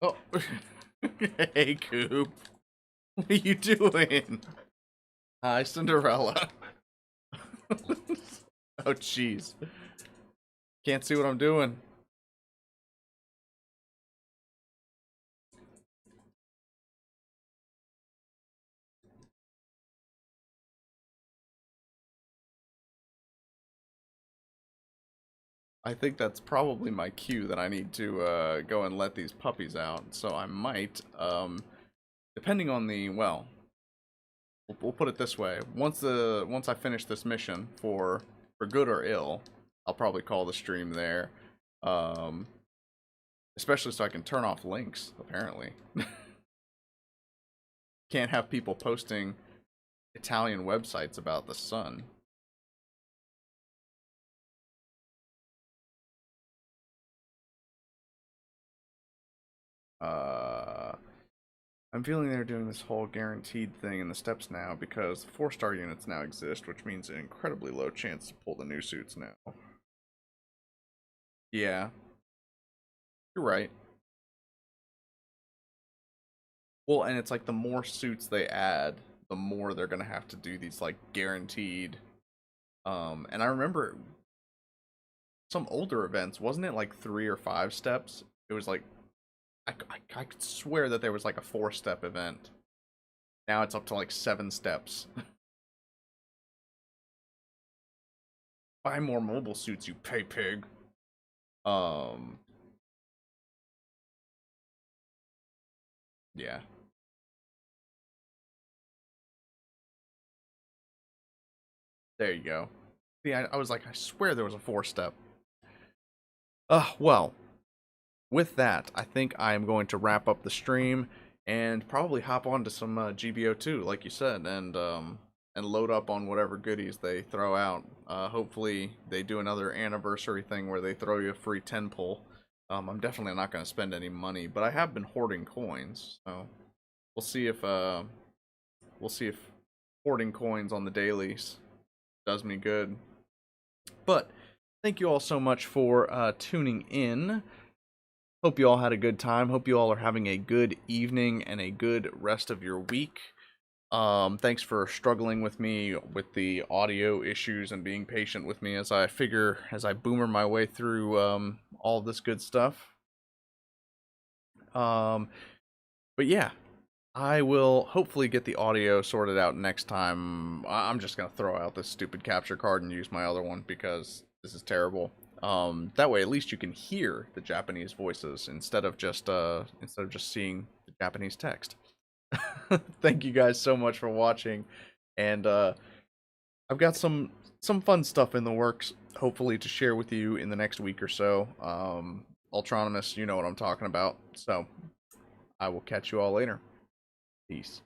Oh, hey, Coop. What are you doing? Hi, Cinderella. Oh, jeez. Can't see what I'm doing. I think that's probably my cue that I need to go and let these puppies out. So I might, depending on well, we'll put it this way: once I finish this mission for good or ill, I'll probably call the stream there. Um, Especially so I can turn off links. Apparently, can't have people posting Italian websites about the sun. Uh, I'm feeling they're doing this whole guaranteed thing in the steps now because the 4-star units now exist, which means an incredibly low chance to pull the new suits now. Yeah, you're right. Well, and it's like the more suits they add, the more they're gonna have to do these like guaranteed. And I remember some older events, wasn't it like 3 or 5 steps? It was like I could swear that there was like a 4-step event. Now it's up to like 7 steps. Buy more mobile suits, you pay pig. Um, yeah. There you go. Yeah, I was like, I swear there was a 4-step. Well, with that, I think I am going to wrap up the stream and probably hop on to some GBO2, like you said, and load up on whatever goodies they throw out. Hopefully, they do another anniversary thing where they throw you a free 10 pull. I'm definitely not going to spend any money, but I have been hoarding coins, so we'll see if hoarding coins on the dailies does me good. But thank you all so much for tuning in. Hope you all had a good time. Hope you all are having a good evening and a good rest of your week. Thanks for struggling with me with the audio issues and being patient with me as I boomer my way through all this good stuff. Um, but yeah, I will hopefully get the audio sorted out next time. I'm just gonna throw out this stupid capture card and use my other one because this is terrible. That way, at least you can hear the Japanese voices instead of just seeing the Japanese text. Thank you guys so much for watching, and I've got some fun stuff in the works, hopefully to share with you in the next week or so. Ultronomus, you know what I'm talking about. So I will catch you all later. Peace.